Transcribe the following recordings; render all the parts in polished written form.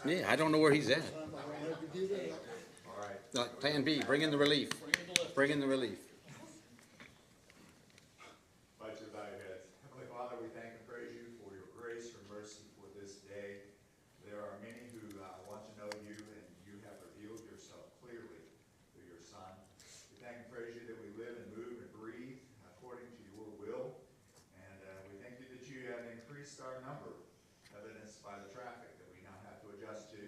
Yeah, I don't know where he's at. All right. Plan B, bring in the relief. Bring in the relief. Much as I had. Heavenly Father, we thank and praise you for your grace, your mercy for this day. There are many who want to know you, and you have revealed yourself clearly through your Son. We thank and praise you that we live and move and breathe according to your will. And we thank you that you have increased our number, evidenced by the traffic that we now have to adjust to.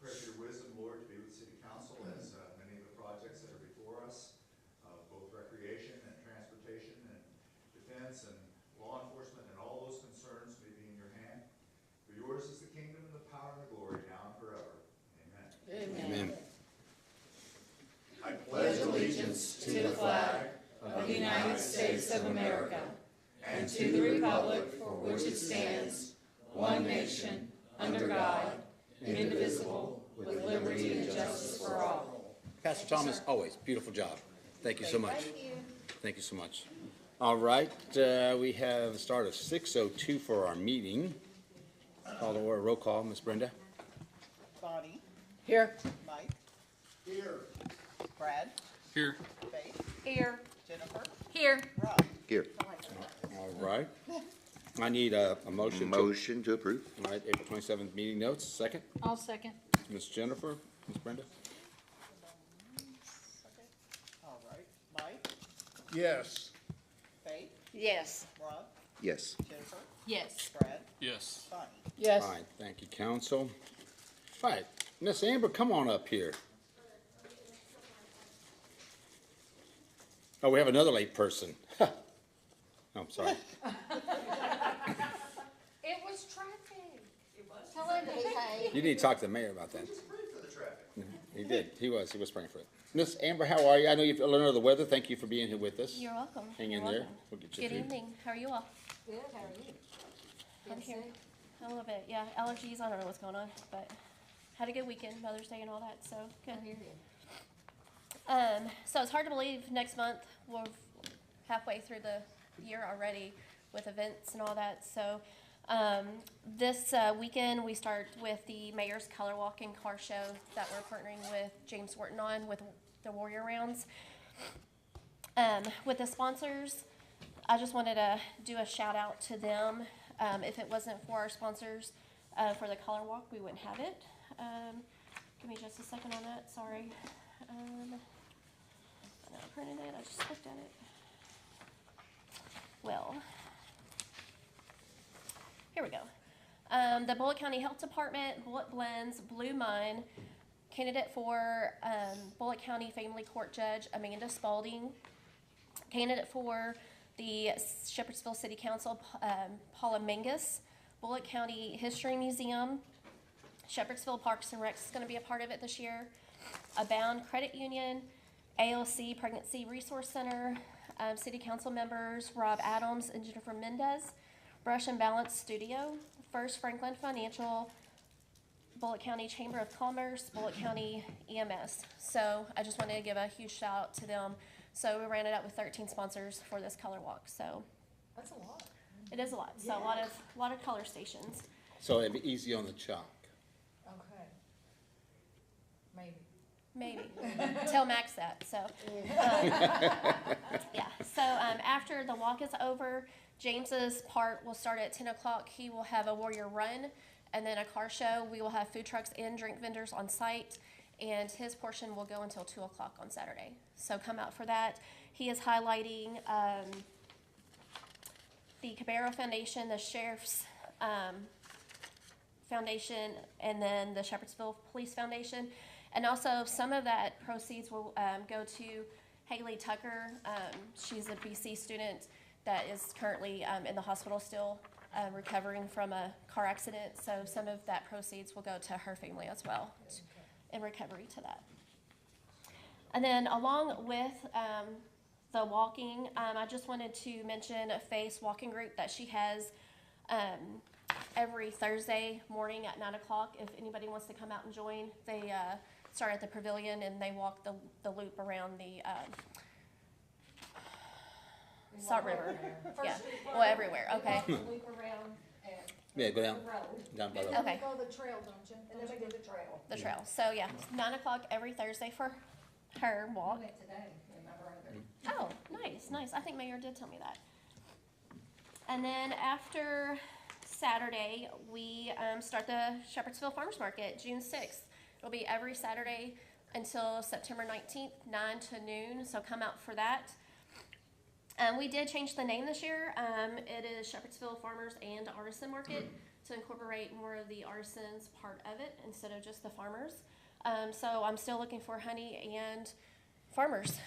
Pray for your wisdom, Lord, to be with City Council as many of the projects that are before us, both recreation and transportation and defense and law enforcement and all those concerns may be in your hand. For yours is the kingdom and the power and the glory now and forever. Amen. Amen. I pledge allegiance to the flag of the United States of America and to the republic for which it stands, one nation, under God, indivisible, with liberty and justice for all. Pastor Thomas, always, beautiful job. Thank you so much. Thank you so much. All right, we have a start of 6:02 for our meeting. Call to order, roll call, Miss Brenda. Bonnie, Here. Mike. Here. Brad. Here. Faith. Here. Jennifer. Here. Rob. Here. All right. I need a motion. Motion to approve. All right, April 27th meeting notes, second. I'll second. Miss Jennifer, Miss Brenda. All right. Mike. Yes. Faith. Yes. Rob. Yes. Jennifer. Yes. Brad. Yes. Bonnie. Yes. All right, thank you, council. All right, Miss Amber, come on up here. Oh, we have another late person. Oh, I'm sorry. It was traffic. Tell him to behave. You need to talk to the mayor about that. He did. He was praying for it. Miss Amber, how are you? I know you've learned of the weather. Thank you for being here with us. You're welcome. Hang in You're there. welcome. We'll get you Good through. evening. How are you all? Good, how are you? I'm here. A little bit, yeah. Allergies. I don't know what's going on, but had a good weekend, Mother's Day and all that. So good. I hear you. So it's hard to believe next month we're halfway through the year already with events and all that. So this weekend we start with the Mayor's Color Walking Car Show that we're partnering with James Wharton on with the Warrior Rounds. With the sponsors, I just wanted to do a shout out to them. If it wasn't for our sponsors for the color walk, we wouldn't have it. Give me just a second on that, sorry. I printed it, I just looked at it. Well, here we go. The Bullitt County Health Department, Bullitt Blends, Blue Mine, candidate for Bullitt County Family Court Judge Amanda Spalding, candidate for the Shepherdsville City Council Paula Mingus, Bullitt County History Museum, Shepherdsville Parks and Recs is going to be a part of it this year, Abound Credit Union, ALC Pregnancy Resource Center, City Council members Rob Adams and Jennifer Mendez, Brush and Balance Studio, First Franklin Financial, Bullitt County Chamber of Commerce, Bullitt County EMS. So I just wanted to give a huge shout out to them. So we ran it up with 13 sponsors for this color walk. So That's a lot. it is a lot. So a lot of color stations. So it'd be easy on the chalk. Okay. Maybe. Maybe. Tell Max that. So, yeah. So after the walk is over, James's part will start at 10 o'clock. He will have a warrior run and then a car show. We will have food trucks and drink vendors on site, and his portion will go until 2 o'clock on Saturday. So come out for that. He is highlighting the Cabero Foundation, the Sheriff's Foundation, and then the Shepherdsville Police Foundation. And also some of that proceeds will go to Haley Tucker. She's a BC student that is currently in the hospital still recovering from a car accident. So some of that proceeds will go to her family as well in recovery to that. And then along with the walking, I just wanted to mention a FACE walking group that she has every Thursday morning at 9 o'clock. If anybody wants to come out and join, they start at the pavilion and they walk the loop around the Salt River. Yeah, well, everywhere, okay. Loop around and Yeah, go down, The road. down by And the, then they Okay. go the trail, don't you? And then we do the trail. the trail. So yeah, 9 o'clock every Thursday for her We walk. went today, with my brother. Oh, nice, nice. I think Mayor did tell me that. And then after Saturday, we start the Shepherdsville Farmers Market, June 6th. It'll be every Saturday until September 19th, 9 to noon, so come out for that. We did change the name this year. It is Shepherdsville Farmers and Artisan Market to incorporate more of the artisans part of it instead of just the farmers. So I'm still looking for honey and farmers.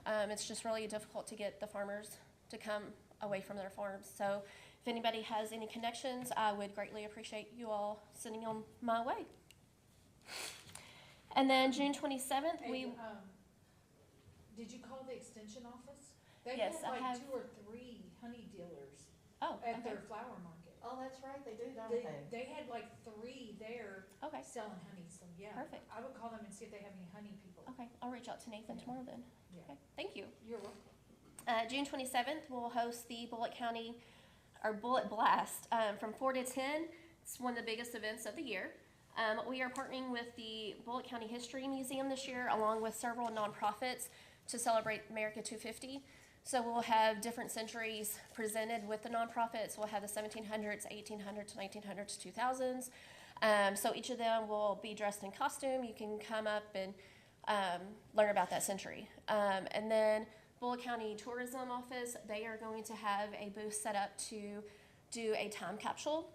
It's just really difficult to get the farmers to come away from their farms. So if anybody has any connections, I would greatly appreciate you all sending them my way. And then June 27th, Hey, did you call the extension office? They Yes, have I have. like 2 or 3 honey dealers oh, at okay, their flower market. Oh, that's right, they do, don't They, they? they had like 3 there okay, selling honey, so yeah. Perfect. I would call them and see if they have any honey people. okay. I'll reach out to Nathan tomorrow then. Yeah. Okay, thank you. You're welcome. June 27th, we'll host the Bullitt County, or Bullitt Blast, from 4 to 10. It's one of the biggest events of the year. We are partnering with the Bullitt County History Museum this year, along with several nonprofits, to celebrate America 250. So we'll have different centuries presented with the nonprofits. We'll have the 1700s, 1800s, 1900s, 2000s. So each of them will be dressed in costume. You can come up and learn about that century. And then Bullitt County Tourism Office, they are going to have a booth set up to do a time capsule.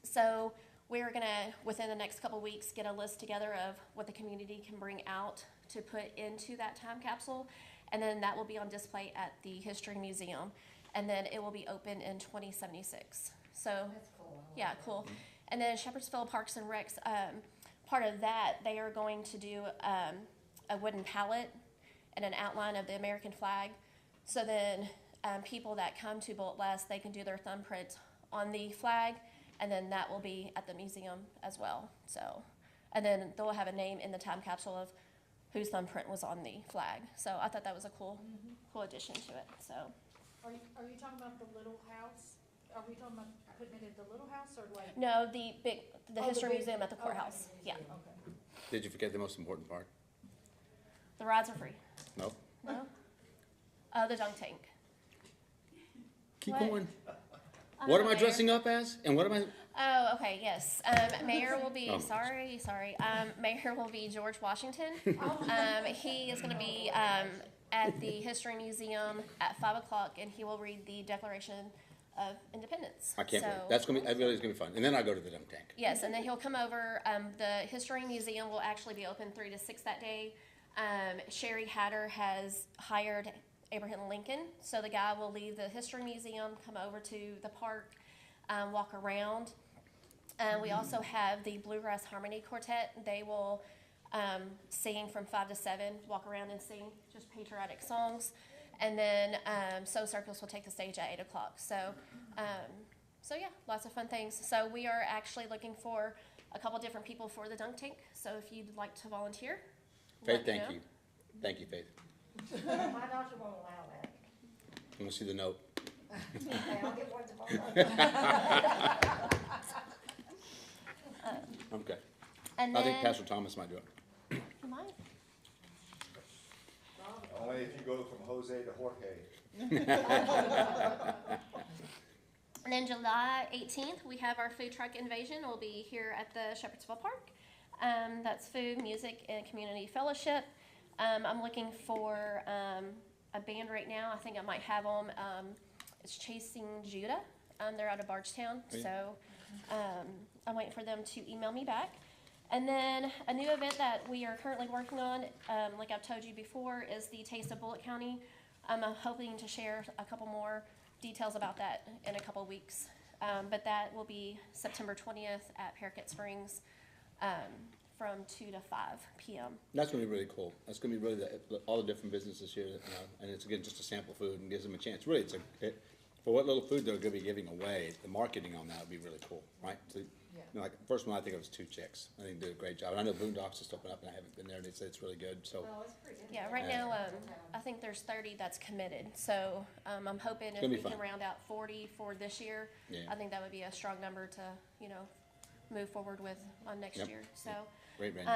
So we're gonna, within the next couple weeks, get a list together of what the community can bring out to put into that time capsule. And then that will be on display at the History Museum. And then it will be open in 2076. So, That's cool. yeah, cool. And then Shepherdsville Parks and Recs, part of that, they are going to do a wooden pallet and an outline of the American flag. So then people that come to Bullitt Blast, they can do their thumbprint on the flag, and then that will be at the museum as well. So, and then they'll have a name in the time capsule of whose thumbprint was on the flag. So I thought that was a cool addition to it. So Are you talking about the little house? Are we talking about putting it at the little house or like? no, the Oh, history big- museum at the okay, courthouse. Yeah, Okay. did you forget the most important part? the rides are free. No? No, the dunk tank. Keep What? going. I What don't am I know, dressing up as? And what am I, Oh, okay, yes. Mayor will be, Oh. sorry. Mayor will be George Washington. He is gonna be, at the History Museum at 5 o'clock, and he will read the Declaration of Independence. I can't wait. So- That's gonna be, that really is gonna be fun. And then I go to the dunk tank. Yes, and then he'll come over. The History Museum will actually be open 3 to 6 that day. Sherry Hatter has hired Abraham Lincoln, so the guy will leave the History Museum, come over to the park, walk around. We also have the Bluegrass Harmony Quartet. They will sing from 5 to 7, walk around and sing just patriotic songs. And then So Circus will take the stage at 8 o'clock. So yeah, lots of fun things. So we are actually looking for a couple different people for the dunk tank. So if you'd like to volunteer, Faith, let me thank know. you. Thank you, Faith. My doctor won't allow that. I wanna see the note. Okay, I'll get one tomorrow. Uh, Okay. And I think then- Pastor Thomas might do it. You might. Only if you go from Jose to Jorge. And then July 18th, we have our food truck invasion. We'll be here at the Shepherdsville Park. That's food, music, and community fellowship. I'm looking for a band right now. I think I might have them. It's Chasing Judah. They're out of Bardstown, Oh, yeah. so I'm waiting for them to email me back. And then a new event that we are currently working on, like I've told you before, is the Taste of Bullitt County. I'm hoping to share a couple more details about that in a couple weeks. But that will be September 20th at Paraket Springs from 2 to 5 p.m. That's gonna be really cool. That's gonna be really all the different businesses here, and it's again, just to sample food and gives them a chance. Really, For what little food they're gonna be giving away, the marketing on that would be really cool, right? So, you know, like, first one, I think it was Two Chicks. I think they did a great job. And I know Boondocks just opened up and I haven't been there, and they said it's really good, so. Oh, it's pretty good. Yeah, right now, I think there's 30 that's committed, so, I'm hoping if gonna be we can fun. round out 40 for this year, Yeah. I think that would be a strong number to, you know, move forward with on next Yep. year, so. Great venue.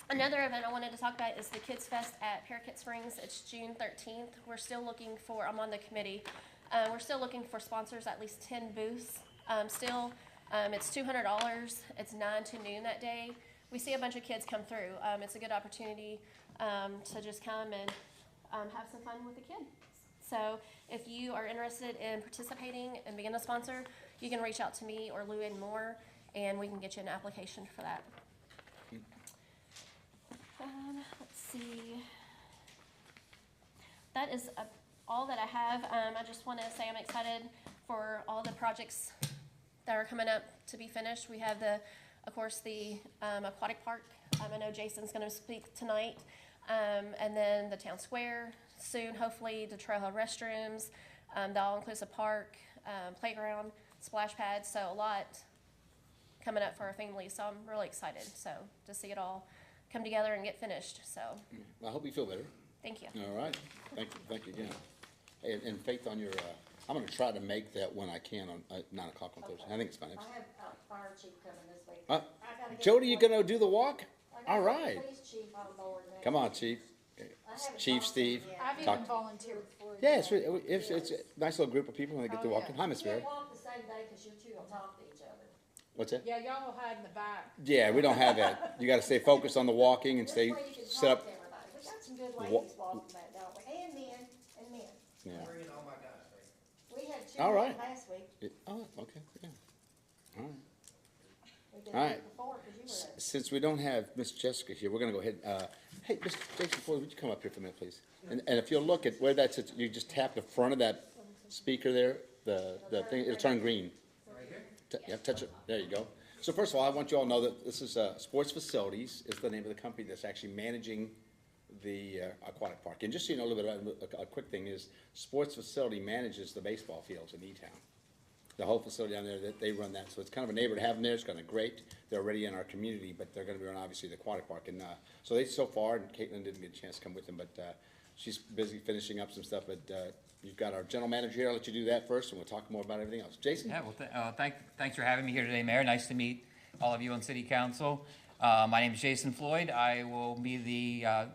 Another event I wanted to talk about is the Kids Fest at Parakeet Springs. It's June 13th. We're still looking for, I'm on the committee, we're still looking for sponsors, at least 10 booths. It's $200. It's 9 to noon that day. We see a bunch of kids come through. It's a good opportunity to just come and have some fun with the kids. So if you are interested in participating and being a sponsor, you can reach out to me or Lou Moore, and we can get you an application for that. Let's see. That is all that I have. I just want to say I'm excited for all the projects that are coming up to be finished. We have of course, the aquatic park. I know Jason's going to speak tonight. And then the town square soon, hopefully, the trailhead restrooms, the all-inclusive park, playground, splash pads. So a lot coming up for our family. So I'm really excited. So to see it all come together and get finished. So I hope you feel better. thank you. All right, thank you again. Hey, and Faith, on your, I'm gonna try to make that when I can on 9 o'clock on Thursday. I think it's fine. I have fire chief coming this week. Uh, I gotta get Jody, you the- gonna do the walk? I gotta All get right. the police chief on board now. Come on, Chief. I haven't Chief talked to him Steve. yet. I've Talk- even volunteered for it. Yeah, it's a nice little group of people when they get to Oh, walking. yeah. Hi, Miss You Mary. can't walk the same day because you two will talk to each other. What's that? Yeah, y'all will hide in the back. Yeah, we don't have that. You gotta stay focused on the walking and This stay way you can set talk up. to everybody. We got some good Wa- ladies walking back, don't we? And men, and men. Yeah. We had two All men right. last week. Oh, okay, yeah. All right. We did All it right. before because you were there. Since we don't have Miss Jessica here, we're gonna go ahead, hey, Mr. Jason Floyd, would you come up here for a minute, please? And if you'll look at where that's, you just tap the front of that speaker there, the thing, it'll turn green. Yeah, touch it, there you go. So first of all, I want you all to know that this is, Sports Facilities is the name of the company that's actually managing the aquatic park. And just so you know a little bit about, a quick thing is, Sports Facility manages the baseball fields in E-Town. The whole facility down there, that they run that, so it's kind of a neighbor to have them there, it's kinda great. They're already in our community, but they're gonna be running obviously the aquatic park, and, so they, so far, and Caitlin didn't get a chance to come with them, but, she's busy finishing up some stuff, but, you've got our general manager here, I'll let you do that first, and we'll talk more about everything else. Jason? Yeah, well, thanks for having me here today, Mayor. Nice to meet all of you on City Council. My name is Jason Floyd. I will be the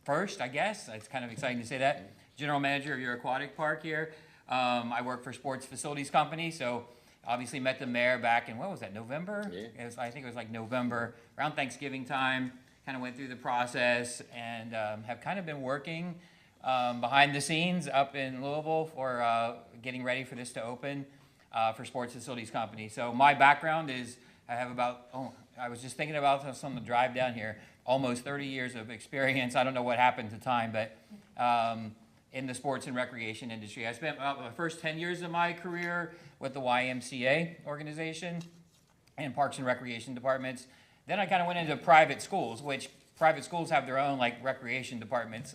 first, I guess, it's kind of exciting to say that, general manager of your aquatic park here. I work for Sports Facilities Company, so obviously met the mayor back in, what was that, November? Yeah. I think it was like November, around Thanksgiving time, kind of went through the process and have kind of been working behind the scenes up in Louisville for getting ready for this to open for Sports Facilities Company. So my background is, I have about, I was just thinking about this on the drive down here, almost 30 years of experience. I don't know what happened to time, but in the sports and recreation industry. I spent about the first 10 years of my career with the YMCA organization and Parks and Recreation departments. Then I kind of went into private schools, which private schools have their own like recreation departments.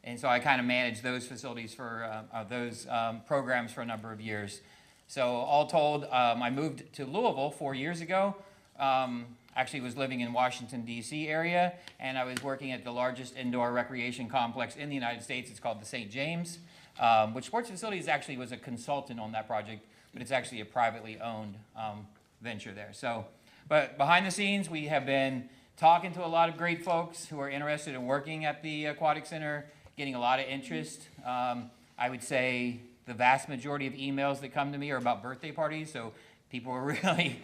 And so I kind of managed those facilities for those programs for a number of years. So all told, I moved to Louisville 4 years ago. Actually was living in Washington, D.C. area, and I was working at the largest indoor recreation complex in the United States. It's called the St. James, which Sports Facilities actually was a consultant on that project, but it's actually a privately owned venture there. So, but behind the scenes, we have been talking to a lot of great folks who are interested in working at the Aquatic Center, getting a lot of interest. I would say the vast majority of emails that come to me are about birthday parties, so people are really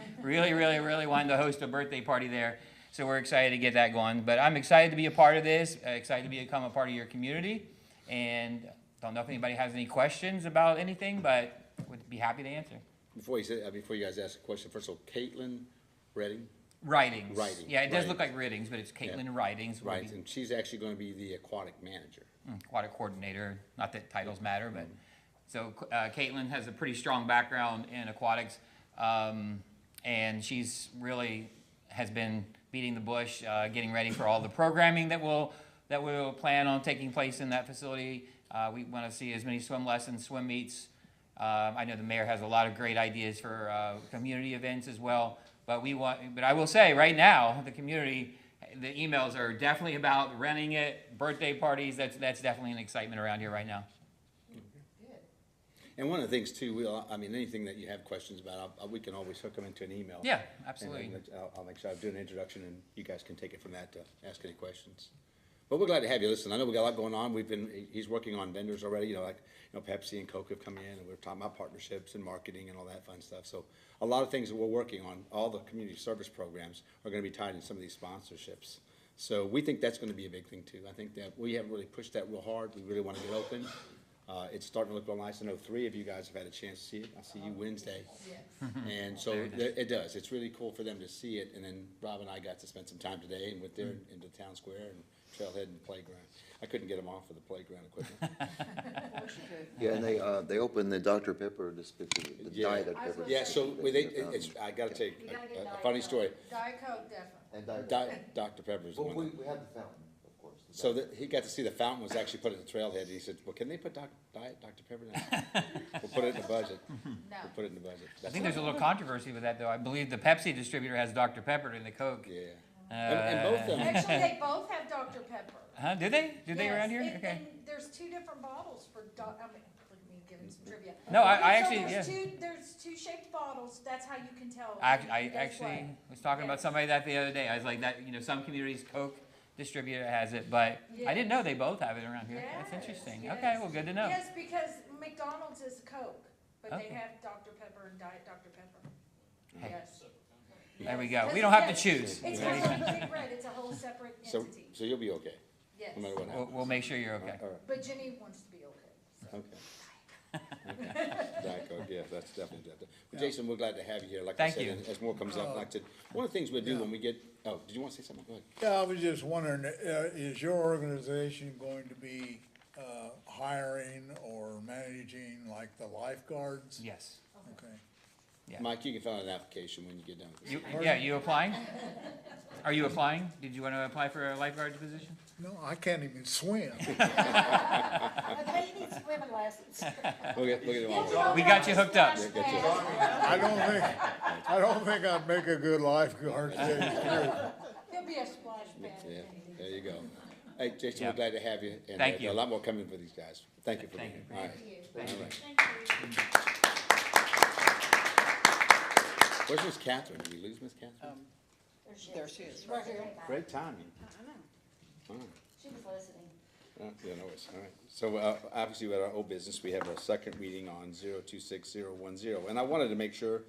wanting to host a birthday party there. So we're excited to get that going. But I'm excited to be a part of this, excited to become a part of your community. And don't know if anybody has any questions about anything, but would be happy to answer. Before you guys ask a question, first of all, Caitlin Redding, Writings. Writing, Yeah, it does right. look like Riddings, but it's Caitlin Yeah. Writings. will right, be- and she's actually gonna be the aquatic manager. Aquatic coordinator, not that titles matter, but so Caitlin has a pretty strong background in aquatics, and she's really has been beating the bush, getting ready for all the programming that we'll plan on taking place in that facility. We want to see as many swim lessons, swim meets, I know the mayor has a lot of great ideas for community events as well. But I will say right now, the community, the emails are definitely about renting it, birthday parties. That's definitely an excitement around here right now. And one of the things too, anything that you have questions about, we can always hook them into an email. Yeah, absolutely. And I'll make sure I do an introduction and you guys can take it from that to ask any questions. But we're glad to have you. Listen, I know we got a lot going on. He's working on vendors already, Pepsi and Coke have come in and we're talking about partnerships and marketing and all that fun stuff. So a lot of things that we're working on, all the community service programs are gonna be tied in some of these sponsorships. So we think that's gonna be a big thing too. I think that we haven't really pushed that real hard. We really wanna get open. It's starting to look real nice. I know 3 of you guys have had a chance to see it. I'll see you Wednesday. And so it does. It's really cool for them to see it. And then Rob and I got to spend some time today and went there into Town Square and Trailhead and Playground. I couldn't get them off of the playground equipment. Yeah, and they opened the Dr. Pepper dispensary, the Yeah. Diet Pepper. Yeah, so I gotta tell you You gotta get a Diet funny Coke. story. Diet Coke, definitely. And Diet Dr. Pepper's the Well, one. we had the fountain, of course. So he got to see the fountain was actually put at the Trailhead. And he said, well, can they put Diet Dr. Pepper in? We'll put it in the budget. No. We'll put it in the budget. I think there's a little controversy with that, though. I believe the Pepsi distributor has Dr. Pepper in the Coke. Yeah. And both of them. Actually, they both have Dr. Pepper. Huh? Do they? Do they Yes, around here? and- Okay. And there's 2 different bottles for look at me giving some trivia. No, I So actually, there's yeah. there's 2 shaped bottles, that's how you can tell. I who does actually what. was talking about Yes. somebody that the other day. I was like, that, some communities, Coke distributor has it, but I didn't know they both have it around here. That's Yes, interesting. yes. Okay, well, good to know. Yes, because McDonald's is Coke, but Okay. they have Dr. Pepper and Diet Dr. Pepper. Hey. Yes. There we go. Yes. We don't have to Yes. choose. It's completely red, it's a whole separate So entity. you'll be okay, Yes. no matter what happens. We'll make sure you're okay. All right. But Jenny wants to be okay. so. Okay. Diet Coke, yeah, that's definitely. Well, Jason, we're glad to have you here. Like I Thank said, you. and as more comes up, like I said, one of the things we do when we get, did you want to say something? Go ahead. Yeah, I was just wondering, is your organization going to be hiring or managing like the lifeguards? Yes. Okay. Yeah. Mike, you can fill out an application when you get done with this. You applying? Are you applying? Did you want to apply for a lifeguard position? No, I can't even swim. Okay, you need swimming lessons. Look at him all. We got you hooked up. Yeah, get you. I don't think I'd make a good lifeguard. to tell you the truth. He'll be a splash pad. Yeah, there you go. Hey, Jason, Yeah. we're glad to have you. And Thank you. a lot more coming for these guys. Thank you for being Thank here. All right. Thank you. All right. Thank you. Where's Miss Catherine? Did we lose Miss Catherine? There she is. Right here. Great timing. All right. She was listening. Yeah, no worries. All right. So, obviously, with our old business, we have a second reading on 026010. And I wanted to make sure,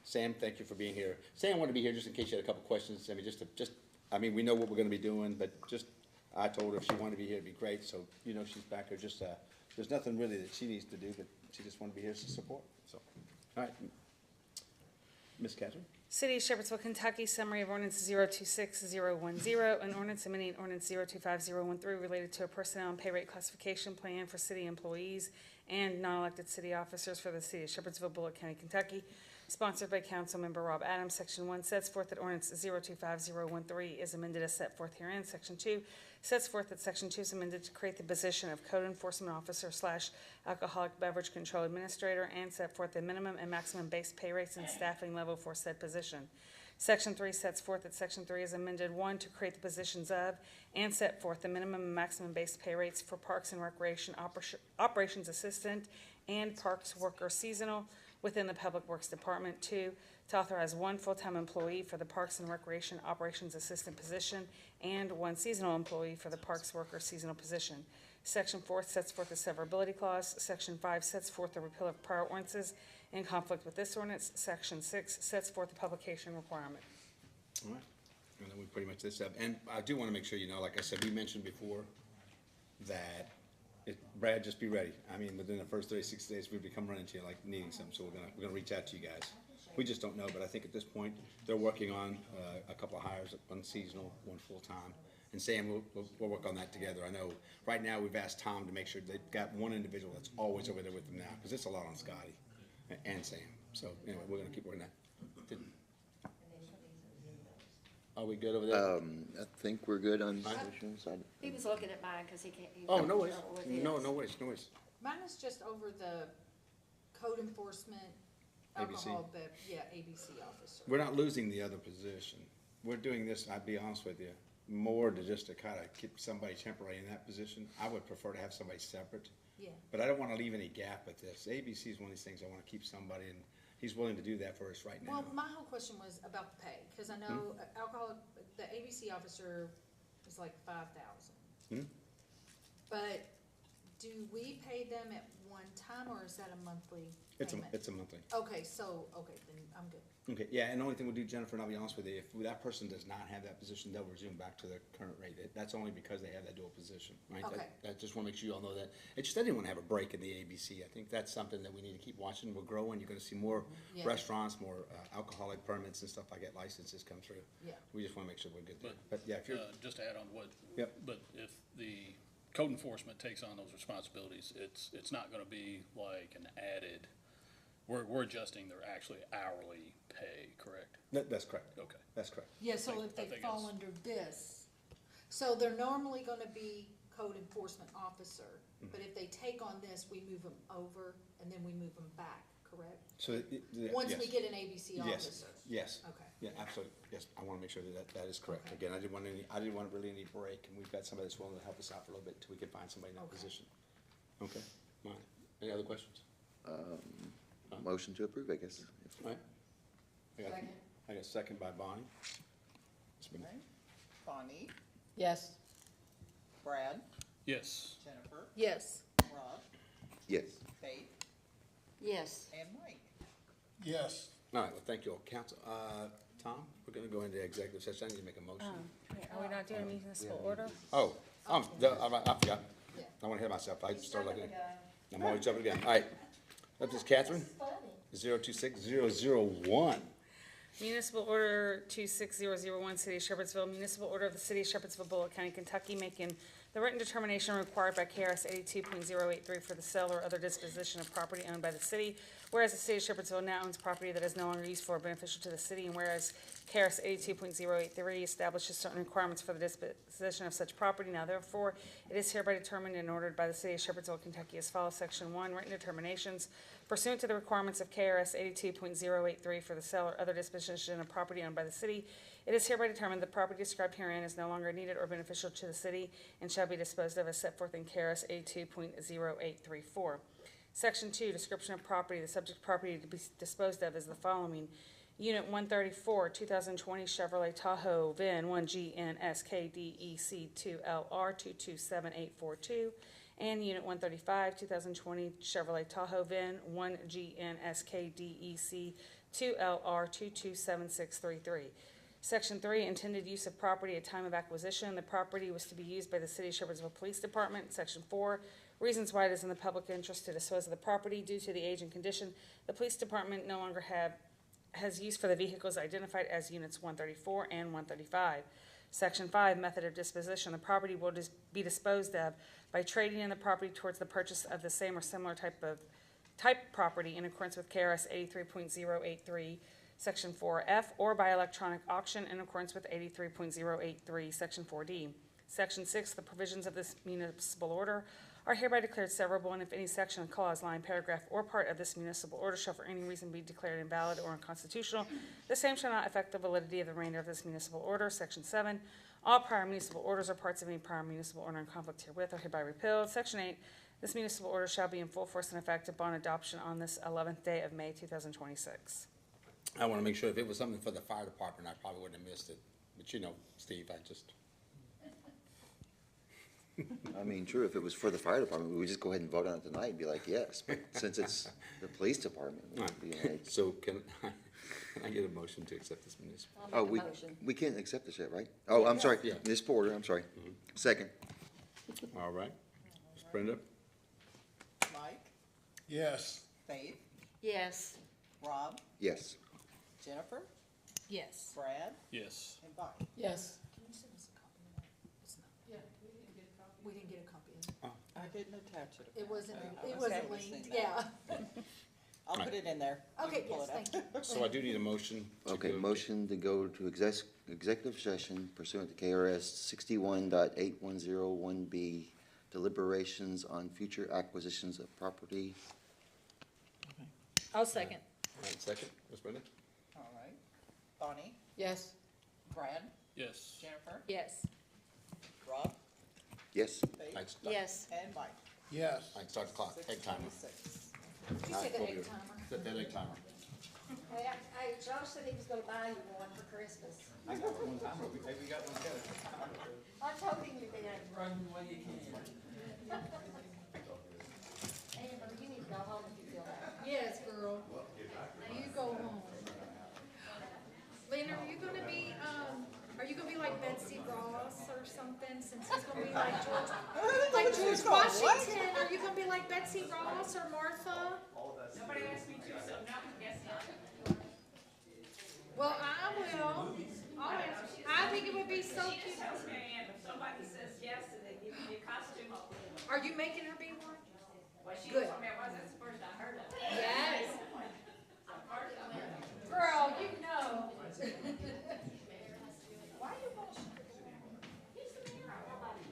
Sam, thank you for being here. Sam wanted to be here just in case you had a couple questions. We know what we're gonna be doing, but I told her if she wanted to be here, it'd be great. So, she's back there. There's nothing really that she needs to do, but she just wanted to be here to support. So, all right. Miss Catherine? City of Shepherdsville, Kentucky, summary of ordinance 026010, an ordinance amending ordinance 025013 related to a personnel and pay rate classification plan for city employees and non-elected city officers for the city of Shepherdsville, Bullitt County, Kentucky, sponsored by Councilmember Rob Adams. Section 1 sets forth that ordinance 025013 is amended as set forth herein. Section 2 sets forth that Section 2 is amended to create the position of Code Enforcement Officer / Alcoholic Beverage Control Administrator and set forth the minimum and maximum base pay rates and staffing level for said position. Section 3 sets forth that Section 3 is amended, 1, to create the positions of and set forth the minimum and maximum base pay rates for Parks and Recreation Operations Assistant and Parks Worker Seasonal within the Public Works Department. 2, to authorize 1 full-time employee for the Parks and Recreation Operations Assistant position and 1 seasonal employee for the Parks Worker Seasonal position. Section 4 sets forth the severability clause. Section 5 sets forth the repeal of prior ordinances in conflict with this ordinance. Section 6 sets forth the publication requirement. All right. And then we pretty much this up. And I do want to make sure, like I said, we mentioned before that Brad, just be ready. Within the first 36 days, we'll become running to you like needing something. So we're gonna reach out to you guys. We just don't know, but I think at this point, they're working on a couple of hires, 1 seasonal, 1 full-time. And Sam, we'll work on that together. I know right now we've asked Tom to make sure they've got 1 individual that's always over there with them now, because it's a lot on Scotty and Sam. So anyway, we're gonna keep working that. Are we good over there? I think we're good on positions. He was looking at mine because he can't. Oh, no worries. No worries. Mine is just over the code enforcement, ABC. alcohol, yeah, ABC officer. We're not losing the other position. We're doing this, I'll be honest with you, more to just to kind of keep somebody temporary in that position. I would prefer to have somebody separate, Yeah, but I don't want to leave any gap with this. ABC is one of these things I want to keep somebody, and he's willing to do that for us right now. well, my whole question was about the pay, cause I know alcohol, the ABC officer is like 5,000. Hmm? But do we pay them at one time, or is that a monthly It's payment? a monthly. Okay, then I'm good. Okay, yeah, and the only thing we'll do, Jennifer, and I'll be honest with you, if that person does not have that position, they'll resume back to their current rate. That's only because they have that dual position, right? Okay. I just wanna make sure you all know that. It's just, I didn't wanna have a break in the ABC. I think that's something that we need to keep watching. We're growing. You're gonna see more Yeah. restaurants, more alcoholic permits and stuff like that, licenses come through. Yeah. We just wanna make sure we're good there. But yeah, if you're, Just to add on to what. Yep. But if the code enforcement takes on those responsibilities, it's not gonna be like an added, we're adjusting their actually hourly pay, correct? that's correct. Okay. That's correct. Yeah, so think- if they I think fall it's- under this, so they're normally gonna be code enforcement officer, but if they take on this, we move them over and then we move them back, correct? So, Once yes. we get an ABC Yes, officer. yes. Okay. Yeah, absolutely. Yes, I want to make sure that is correct. Okay. Again, I didn't want really any break, and we've got somebody that's willing to help us out for a little bit until we can find somebody in that Okay. position. Okay, all right. Any other questions? Motion to approve, I guess. All right. Second. I got a second by Bonnie. It's been- Okay. Bonnie, Yes. Brad, Yes. Jennifer, Yes. Rob, Yes. Faith, Yes. and Mike. Yes. All right, well, thank you all. Council, Tom, we're going to go into executive session. I need to make a motion. Wait, are we not doing municipal order? Oh, I forgot. Yeah. I want to hear myself. I started looking. I'm always jumping again. All right. Up is Catherine. 026-001. Municipal Order 26001, City of Shepherdsville, Municipal Order of the City of Shepherdsville, Bullock County, Kentucky, making the written determination required by KRS 82.083 for the sale or other disposition of property owned by the city, whereas the City of Shepherdsville now owns property that is no longer useful or beneficial to the city, and whereas KRS 82.083 establishes certain requirements for the disposition of such property, now therefore, it is hereby determined and ordered by the City of Shepherdsville, Kentucky as follows. Section 1, written determinations pursuant to the requirements of KRS 82.083 for the sale or other disposition of property owned by the city, it is hereby determined the property described herein is no longer needed or beneficial to the city and shall be disposed of as set forth in KRS 82.0834. Section 2, description of property. The subject property to be disposed of is the following. Unit 134, 2020 Chevrolet Tahoe VIN 1GNSKDEC2LR227842, and Unit 135, 2020 Chevrolet Tahoe VIN 1GNSKDEC2LR227633. Section 3, intended use of property at time of acquisition. The property was to be used by the City of Shepherdsville Police Department. Section 4, reasons why it is in the public interest to dispose of the property due to the age and condition. The police department no longer has use for the vehicles identified as units 134 and 135. Section 5, method of disposition. The property will be disposed of by trading in the property towards the purchase of the same or similar type property in accordance with KRS 83.083, Section 4F, or by electronic auction in accordance with 83.083, Section 4D. Section 6, the provisions of this municipal order are hereby declared severable, and if any section, clause, line, paragraph, or part of this municipal order shall for any reason be declared invalid or unconstitutional, the same shall not affect the validity of the remainder of this municipal order. Section 7, all prior municipal orders or parts of any prior municipal order in conflict herewith are hereby repealed. Section 8, this municipal order shall be in full force and effect upon adoption on this 11th day of May 2026. I want to make sure if it was something for the fire department, I probably wouldn't have missed it. But you know, Steve, I just, I mean, true, if it was for the fire department, we would just go ahead and vote on it tonight and be like, yes. But since it's the police department, we would be like, so can I get a motion to accept this municipal? oh, we can't accept this yet, right? Oh, I'm sorry, Yeah. municipal order, I'm sorry. Second. All right. Ms. Brenda? Mike, Yes. Faith, Yes. Rob, Yes. Jennifer, Yes. Brad, Yes. and Bonnie. Yes. Can you send us a copy of that? It's not. Yeah, we didn't get a copy of it. I didn't attach it. It wasn't, Okay. it wasn't Okay. linked, yeah. I'll put it in there. You Okay, can pull yes, it up. thank you. So I do need a motion. to Okay, go- motion to go to executive session pursuant to KRS 61.8101B, deliberations on future acquisitions of property. I'll second. All right, second, Ms. Brenda? All right. Bonnie, Yes. Brad, Yes. Jennifer, Yes. Rob, Yes. Faith, All right, Yes. and Mike. Yes. All right, start the clock, egg timer. 6:26. You All said right, the we'll egg do- timer. Set that egg timer. Hey, Josh said he was gonna buy you one for Christmas. I got one time, maybe we got one together. I told him you did. Run while you can. Amber, you need to go home if you feel that. Yes, girl. You go home. Lynn, are you gonna be like Betsy Ross or something, since he's gonna be like George, like George Washington? Are you gonna be like Betsy Ross or Martha? Nobody asked me to, so no, guess not. Well, I will. I think it would be so She cute. just tells me I am. If somebody says yes and they give me a costume, I'll put it on. Are you making her be one? Well, she Good. told me I was, that's the first I heard of it. Yes. First I heard of it. Girl, you know. Why you want He's the mayor, I love him.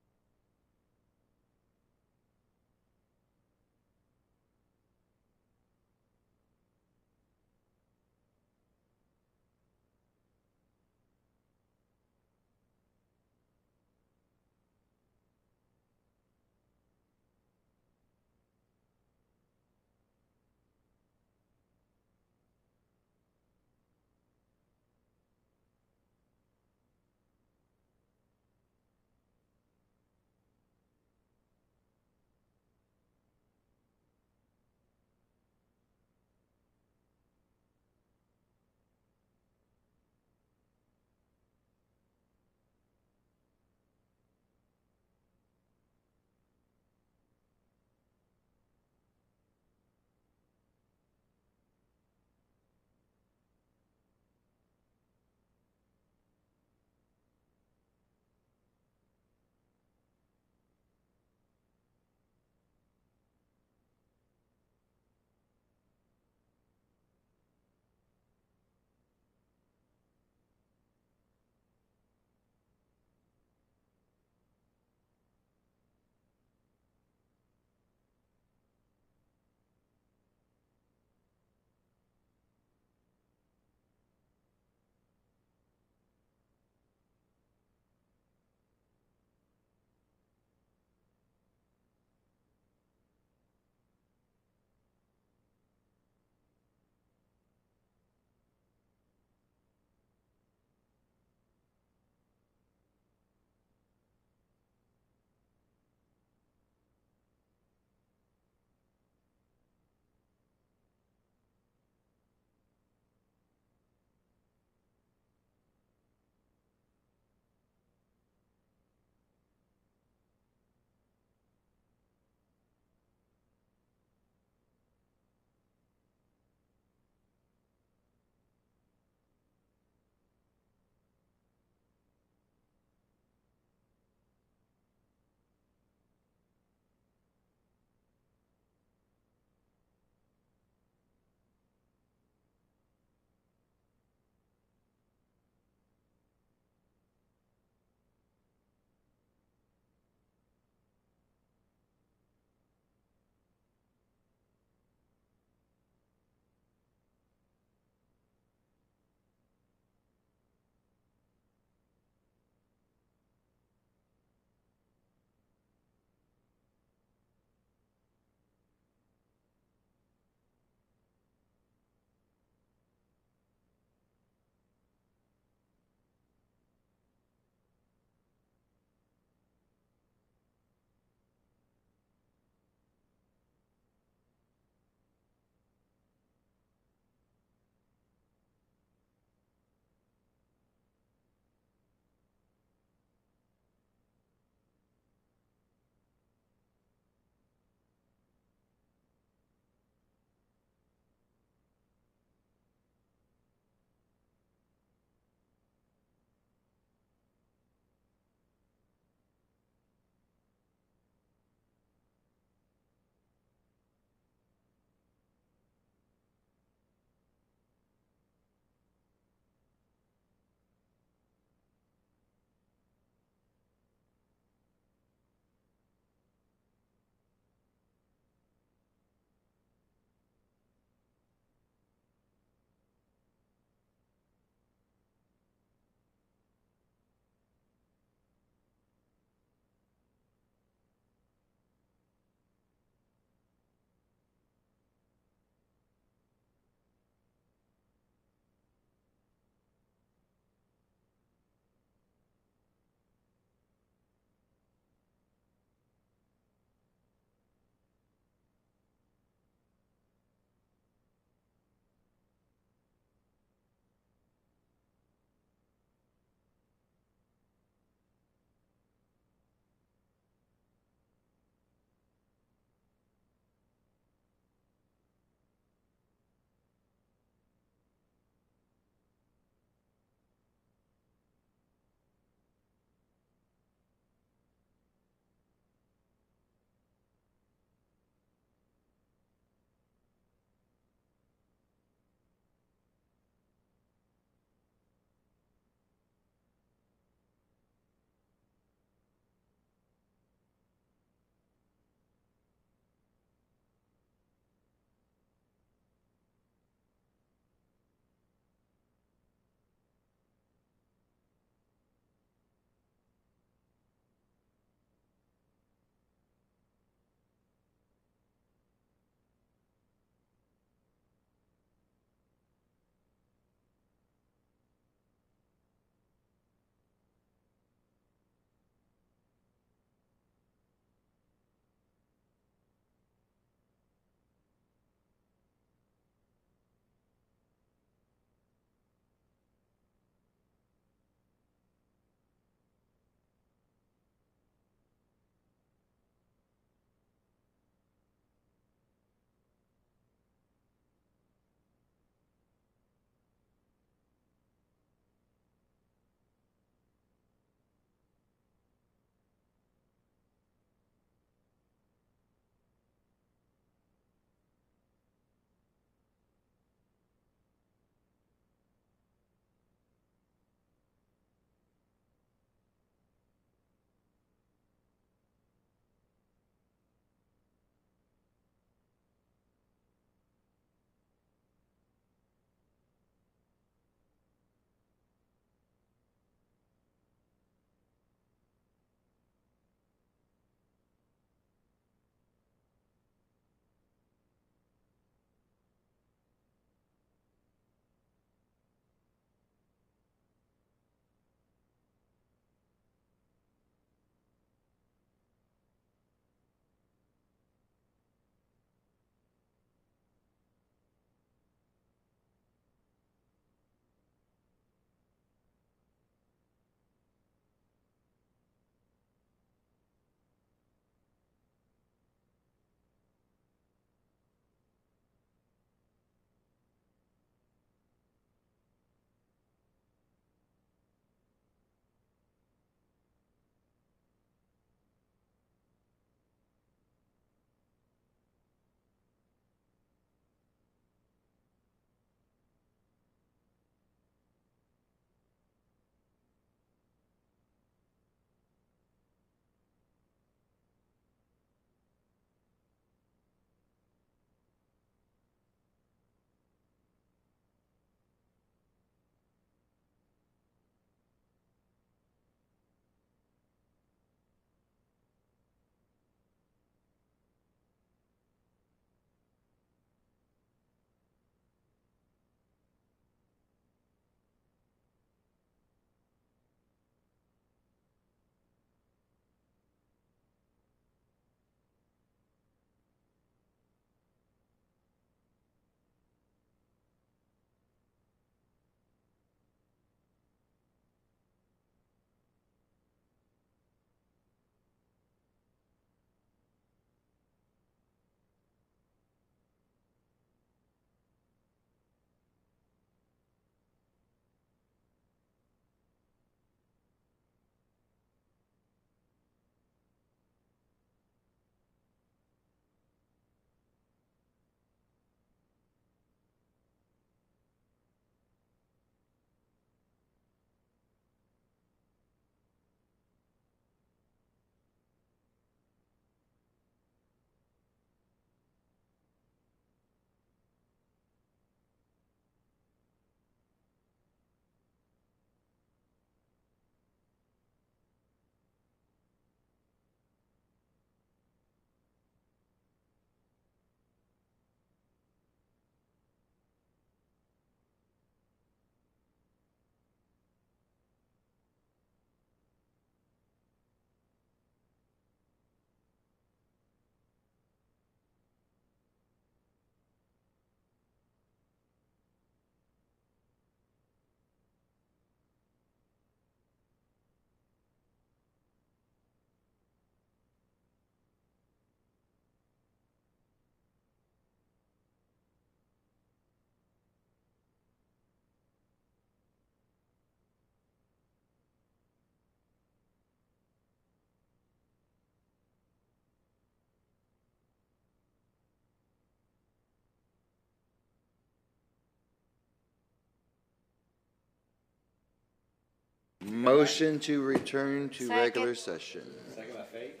Motion to return to Second. regular session. Second by Faith.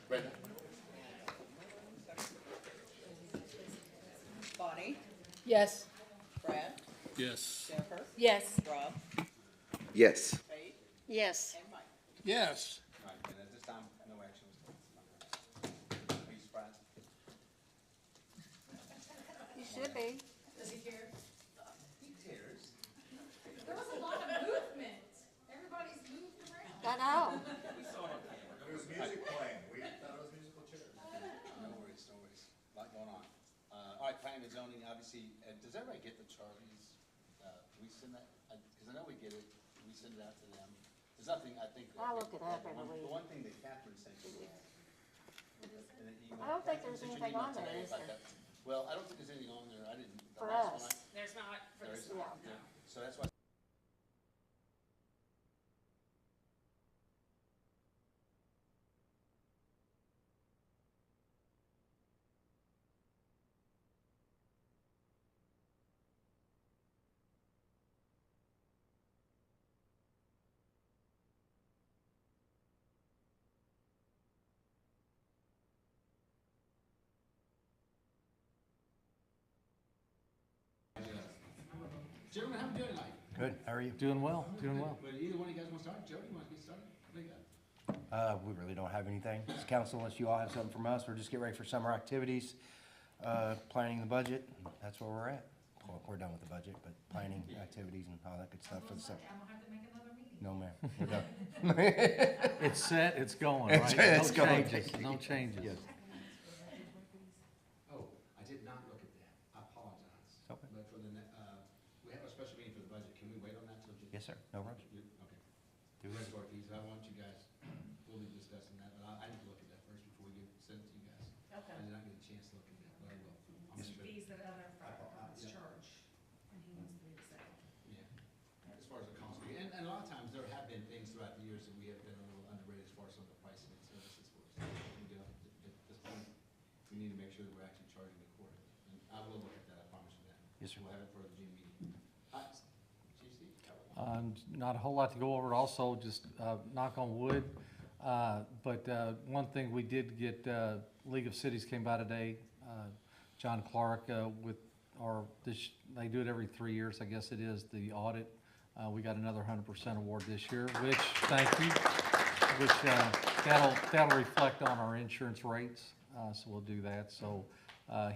Brenda? Bonnie, Yes. Brad, Yes. Jennifer, Yes. Rob, Yes. Faith, Yes. and Mike. Yes. All right, and at this time, no action was taken. Are you surprised? You should be. There was a lot of movement. Everybody's moved around. I know. There was music playing. We thought it was musical chairs. No worries, no worries. A lot going on. All right, planning and zoning, obviously, does everybody get the Charlies? We send that, because I know we get it, we send it out to them. There's nothing, I think. I look it up every The week. one thing that Catherine sent you. in an email. I don't think there's Sent you an anything email on there, today is about there? that. Well, I don't think there's anything on there. I didn't. the For last us. one I- There's not for there this is- one. Yeah. So that's why. Gentlemen, how are we doing tonight? Good, how are you? Doing well, doing well. But either one of you guys want to start? Jody, you want to get started? What do you got? We really don't have anything. It's council, unless you all have something from us, we're just getting ready for summer activities, planning the budget, that's where we're at. Well, we're done with the budget, but planning activities and all that good stuff for the summer. I'm gonna have to make another meeting. No, ma'am, we're done. It's set, it's going, It's- right? it's No going. changes, no changes. Yes. Oh, I did not look at that. I apologize. Okay. But for the, we have a special meeting for the budget. Can we wait on that till? Yes, sir, no rush. Okay. Do it. That's what these, I want you guys, we'll be discussing that, but I need to look at that first before we send it to you guys. Okay. I did not get a chance to look at that, but I will. Yes, sir. Fees that other fire departments charge, and he wants me to say. Yeah, as far as the cost, and a lot of times there have been things throughout the years that we have been a little underrated as far as some of the pricing and services for. So we get up at this point, we need to make sure that we're actually charging accordingly. And I will look at that, I promise you that. Yes, sir. We'll have it for the June meeting. Chief Steve? Not a whole lot to go over, also just knock on wood. But one thing we did get, League of Cities came by today, John Clark with they do it every 3 years, I guess it is, the audit. We got another 100% award this year, which, thank you, which that'll reflect on our insurance rates, so we'll do that. So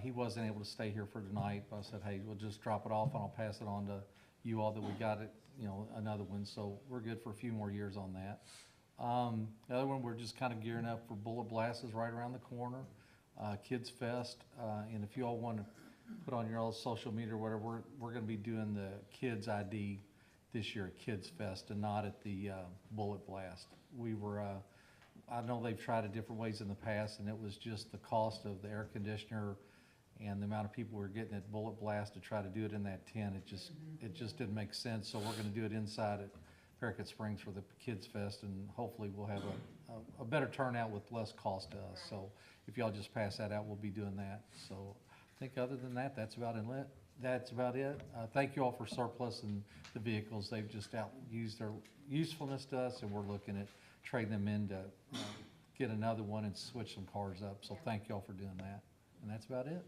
he wasn't able to stay here for tonight, but I said, hey, we'll just drop it off and I'll pass it on to you all that we got it, another one. So we're good for a few more years on that. The other one, we're just kind of gearing up for Bullet Blast is right around the corner. Kids Fest, and if you all want to put on your own social media or whatever, we're going to be doing the Kids ID this year at Kids Fest and not at the Bullet Blast. We were, I know they've tried it different ways in the past, and it was just the cost of the air conditioner and the amount of people we were getting at Bullet Blast to try to do it in that tent. It just didn't make sense. So we're going to do it inside at Paracut Springs for the Kids Fest, and hopefully we'll have a better turnout with less cost to us. So if y'all just pass that out, we'll be doing that. So I think other than that, that's about it. That's about it. Thank you all for surplusing the vehicles. They've just used their usefulness to us, and we're looking at trading them in to get another one and switch some cars up. So thank you all for doing that. And that's about it.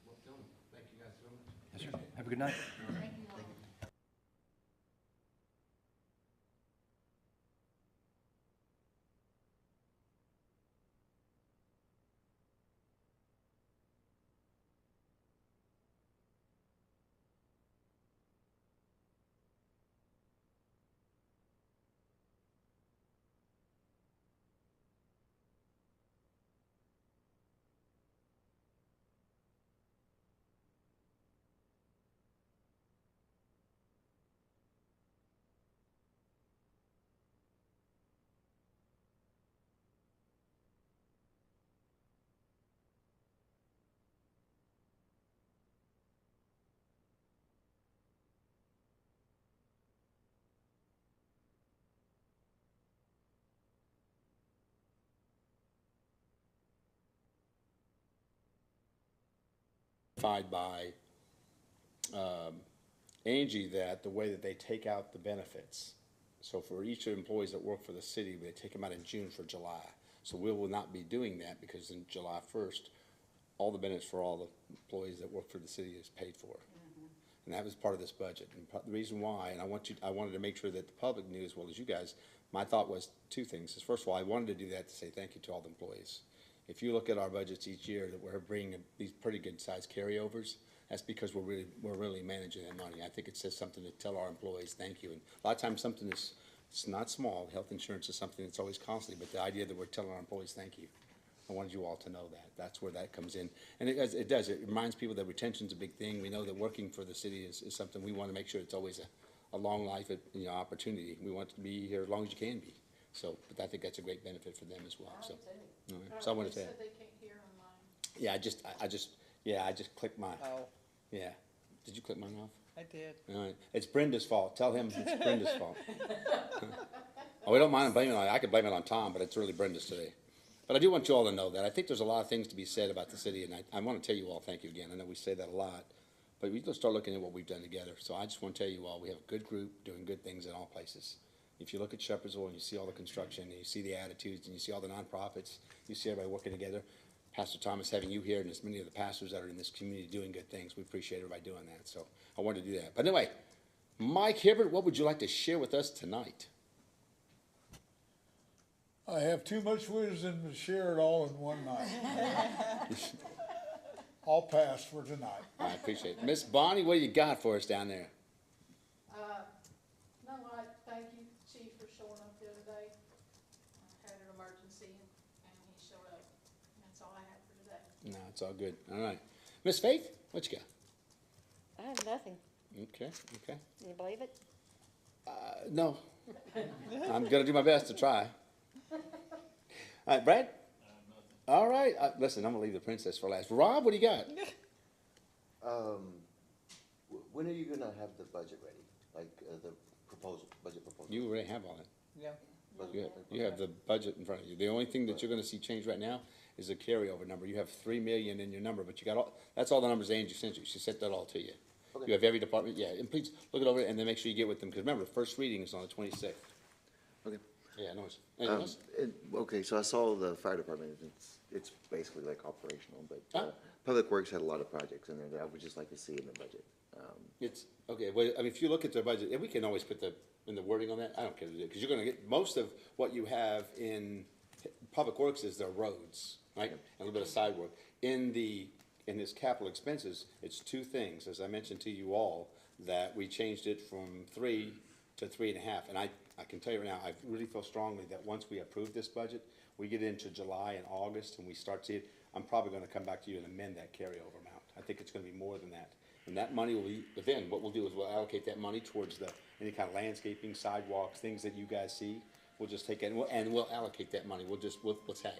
Well, gentlemen, thank you guys so much. Yes, sir. Have a good night. By Angie that the way that they take out the benefits. So for each of the employees that work for the city, they take them out in June for July. So we will not be doing that because in July 1st, all the benefits for all the employees that work for the city is paid for. And that was part of this budget. And the reason why, and I wanted to make sure that the public knew as well as you guys, my thought was two things. Is first of all, I wanted to do that to say thank you to all the employees. If you look at our budgets each year, that we're bringing these pretty good sized carryovers, that's because we're really managing that money. I think it says something to tell our employees thank you. And a lot of times something is, it's not small. Health insurance is something that's always costly, but the idea that we're telling our employees thank you. I wanted you all to know that. That's where that comes in. And it does. It reminds people that retention's a big thing. We know that working for the city is something we want to make sure it's always a long life, opportunity. We want to be here as long as you can be. So, but I think that's a great benefit for them as well. So, all right. So I wanted to. They said they can't hear online. Yeah, I just clicked mine. Oh, Yeah. Did you click mine off? I did. All right. It's Brenda's fault. Tell him it's Brenda's fault. Oh, we don't mind blaming it on, I could blame it on Tom, but it's really Brenda's today. But I do want you all to know that. I think there's a lot of things to be said about the city, and I want to tell you all thank you again. I know we say that a lot, but we just start looking at what we've done together. So I just want to tell you all, we have a good group doing good things in all places. If you look at Shepherdsville and you see all the construction, and you see the attitudes, and you see all the nonprofits, you see everybody working together, Pastor Thomas having you here, and as many of the pastors that are in this community doing good things, we appreciate everybody doing that. So I wanted to do that. But anyway, Mike Hibbert, what would you like to share with us tonight? I have too much wisdom to share it all in one night. I'll pass for tonight. I appreciate it. Miss Bonnie, what do you got for us down there? No, I thank you, Chief, for showing up the other day. I had an emergency and he showed up. That's all I have for today. No, it's all good. All right. Miss Faith, what you got? I have nothing. Okay. Can you believe it? No. I'm gonna do my best to try. All right, Brad? All right. Listen, I'm gonna leave the princess for last. Rob, what do you got? When are you gonna have the budget ready? Like, the budget proposal? You already have all that. Yeah. You have the budget in front of you. The only thing that you're gonna see change right now is the carryover number. You have 3 million in your number, but you got that's all the numbers Angie sent you. She sent that all to you. Okay. You have every department, yeah, and please look it over and then make sure you get with them, because remember, first reading is on the 26th. Okay. Yeah, no worries. Anything else? Okay, so I saw the fire department, it's basically like operational, but, Ah. Public Works had a lot of projects in there that I would just like to see in the budget. It's, okay, well, I mean, if you look at their budget, and we can always put in the wording on that, I don't care to do it, because you're gonna get, most of what you have in Public Works is their roads, right? And a little bit of side work. In this capital expenses, it's two things, as I mentioned to you all, that we changed it from 3 to 3.5, and I can tell you right now, I really feel strongly that once we approve this budget, we get into July and August, and we start seeing, I'm probably gonna come back to you and amend that carryover amount. I think it's gonna be more than that. And that money will be, but then what we'll do is we'll allocate that money towards any kind of landscaping, sidewalks, things that you guys see. We'll just take it, and we'll allocate that money. We'll tag.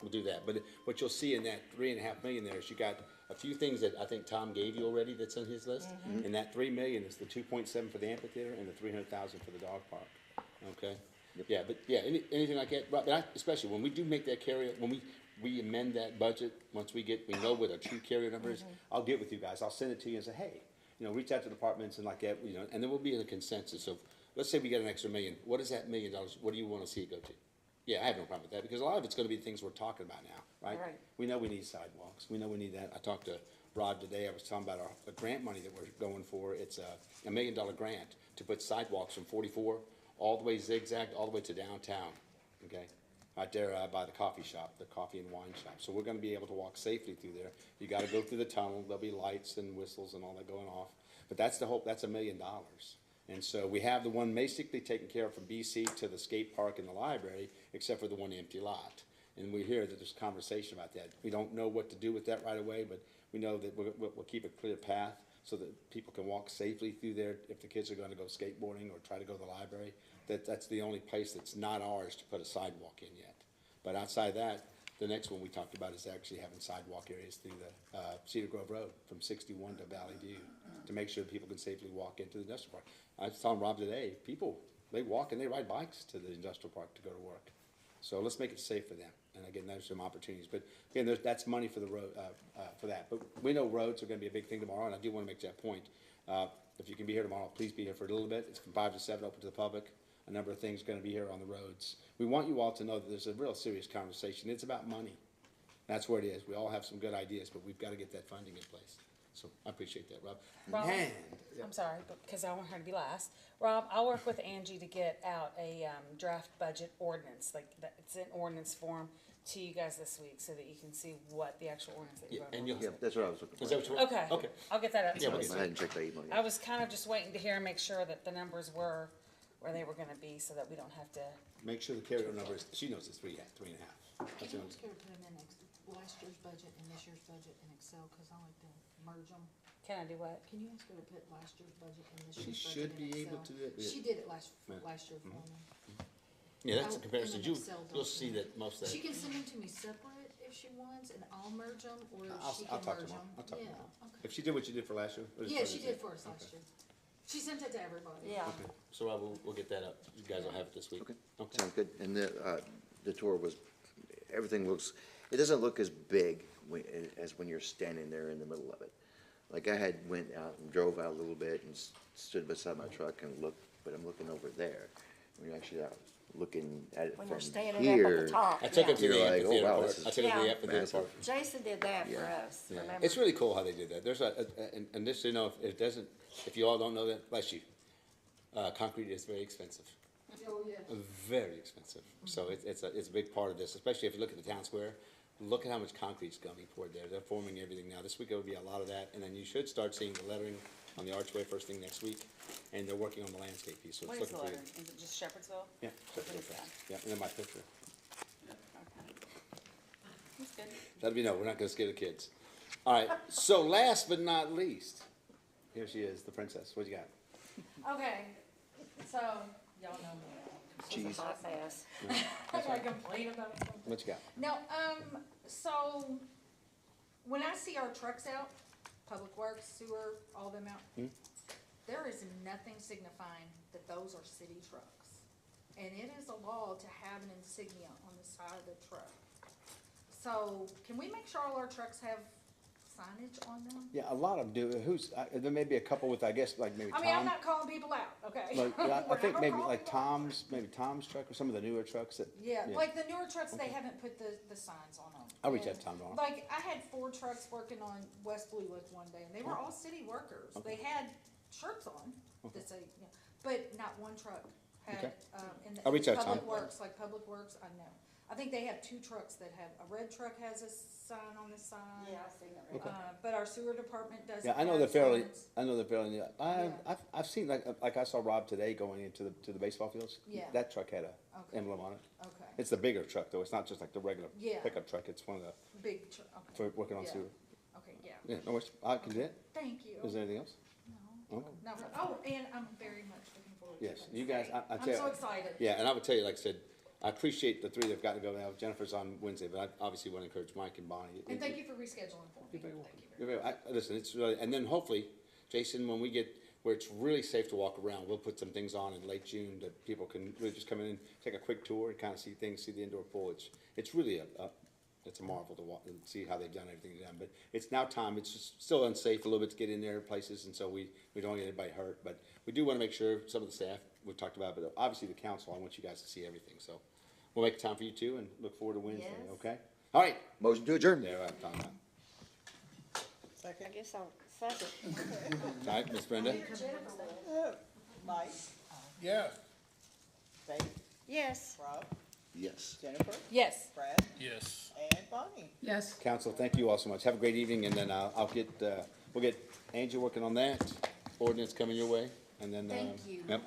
We'll do that. But what you'll see in that 3.5 million there is you got a few things that I think Tom gave you already that's on his list. And that 3 million is the 2.7 for the amphitheater and the 300,000 for the dog park. Okay? Yeah, but yeah, anything like that, but especially when we do make that carry, when we amend that budget, once we know what our true carrier number is, I'll get with you guys. I'll send it to you and say, hey, reach out to departments and like that, and then we'll be in a consensus of, let's say we get an extra $1 million. What is that $1 million? What do you want to see it go to? Yeah, I have no problem with that, because a lot of it's gonna be things we're talking about now, right? Right. We know we need sidewalks. We know we need that. I talked to Rod today. I was talking about the grant money that we're going for. It's a $1 million grant to put sidewalks from 44 all the way zigzagged, all the way to downtown, okay? Right there by the coffee shop, the coffee and wine shop. So we're gonna be able to walk safely through there. You gotta go through the tunnel. There'll be lights and whistles and all that going off. But that's the hope. That's $1 million. And so we have the one basically taken care of from BC to the skate park and the library, except for the one empty lot. And we hear that there's conversation about that. We don't know what to do with that right away, but we know that we'll keep a clear path so that people can walk safely through there if the kids are gonna go skateboarding or try to go to the library. That's the only place that's not ours to put a sidewalk in yet. But outside that, the next one we talked about is actually having sidewalk areas through the Cedar Grove Road from 61 to Valley View to make sure people can safely walk into the industrial park. I was telling Rob today, people, they walk and they ride bikes to the industrial park to go to work. So let's make it safe for them. And again, there's some opportunities. But again, that's money for the road, for that. But we know roads are gonna be a big thing tomorrow, and I do wanna make that point. if you can be here tomorrow, please be here for a little bit. It's from 5 to 7, open to the public. A number of things gonna be here on the roads. We want you all to know that there's a real serious conversation. It's about money. That's where it is. We all have some good ideas, but we've gotta get that funding in place. So I appreciate that, Rob. Rob, And, I'm sorry, because I want her to be last. Rob, I'll work with Angie to get out a draft budget ordinance, like, it's in ordinance form to you guys this week, so that you can see what the actual ordinance that yeah, you're and voting you'll, Yeah, that's what I was looking for. is that what you want? Okay. Okay. I'll get that out to Yeah, you we'll this I week. hadn't checked that email I yet. was kind of just waiting to hear and make sure that the numbers were where they were gonna be, so that we don't have to. Make sure the carryover number is, she knows it's 3.5. That's the only- Can you put them in last year's budget and this year's budget in Excel, cause I like to merge them. Can I do what? Can you ask her to put last year's budget and this She year's budget should in be Excel? able to do it, yeah. She did it last Yeah. year for me. Yeah, that's a Oh, comparison. in an Excel You'll see document. that most of She that. can send them to me separate if she wants, and I'll merge them, or she I'll can talk to merge her. them. I'll talk to her. Yeah, okay. If she did what you did for last year? or just Yeah, for she this did year? for us last year. She sent it to everybody. Yeah. Okay, so Rob, we'll get that up. You guys will have it this week. Okay, Okay. sounds good. And the tour was, everything looks, it doesn't look as big as when you're standing there in the middle of it. Like I had went out and drove out a little bit and stood beside my truck and looked, but I'm looking over there. When you're actually out looking at it When from you're standing up here. at the top. I took him to You're the like, oh, amphitheater wow, part. this is I took him to the Yeah. amphitheater massive. part. Jason did that for Yeah. us, Yeah. remember? It's really cool how they did that. There's and just so you know, if it doesn't, if you all don't know that, bless you, concrete is very expensive. Oh, yeah. Very expensive. So it's a big part of this, especially if you look at the town square. Look at how much concrete's gonna be poured there. They're forming everything now. This week there will be a lot of that, and then you should start seeing the lettering on the archway first thing next week. And they're working on the landscape piece, so What it's is the looking letter? pretty. Is it just Shepherdsville? Yeah, What is that? yeah, and then my picture. Okay. That's good. That'll be no, we're not gonna scare the kids. All right, so last but not least, here she is, the princess. What you got? Okay, so, y'all know me. She's a Jeez. hot ass. I gotta complain about something. What you got? No, so, when I see our trucks out, Public Works, sewer, all them out, there is nothing signifying that those are city trucks. And it is a law to have an insignia on the side of the truck. So, can we make sure all our trucks have signage on them? Yeah, a lot of them do. There may be a couple with, I guess, like maybe I mean, I'm Tom. not calling people out, okay? Like, I We're think not maybe calling like people out. Tom's truck or some of the newer trucks that. Yeah, like the newer trucks, they haven't put the signs on them. I'll reach And, out to Tom tomorrow. Like, I had 4 trucks working on West Blue Lift one day, and they were all city workers. They had shirts on that say, you know, but not one truck had, Okay. in the I'll reach out to Public Tom. Works, like Public Works, I know. I think they have 2 trucks that have, a red truck has a sign on the side. Yeah, I seen that. Okay. But our sewer department doesn't Yeah, I know have they're fairly, signs. new. Yeah. I've seen, like I saw Rob today going into the baseball fields. Yeah. That truck had a Okay. emblem on it. Okay, It's the bigger truck though. It's not just like the regular Yeah. pickup truck. It's one of the, big truck, for okay, working on Yeah. sewer. okay, yeah. Yeah, no worries. I can do it. Thank you. Is there anything else? No. Okay. No, oh, and I'm very much looking forward to Yes, Wednesday. you guys, I I'm tell so you. excited. Yeah, and I would tell you, like I said, I appreciate the 3 that've gotten to go now. Jennifer's on Wednesday, but I obviously want to encourage Mike and Bonnie. And thank you for rescheduling for me. You're very welcome. Thank you You're very very, listen, it's really, and then hopefully, Jason, when we get where it's really safe to walk around, we'll put some things on in late June that people can really just come in and take a quick tour and kind of see things, see the indoor pool. It's really it's a marvel to walk and see how they've done everything done. But it's now time. It's just still unsafe a little bit to get in there places, and so we don't get anybody hurt. But we do want to make sure some of the staff we've talked about, but obviously the council, I want you guys to see everything. So we'll make time for you too, and look forward to Wednesday. Yes. Okay. All right. Motion to adjourn. There, I'm talking about. I guess I'll second. All right, Miss Brenda. Mike, Yeah. Faith, Yes. Rob, Yes. Jennifer, Yes. Brad, Yes. and Bonnie. Yes. Council, thank you all so much. Have a great evening, and then we'll get Angie working on that. Ordinance coming your way, and then. Thank you. Yep.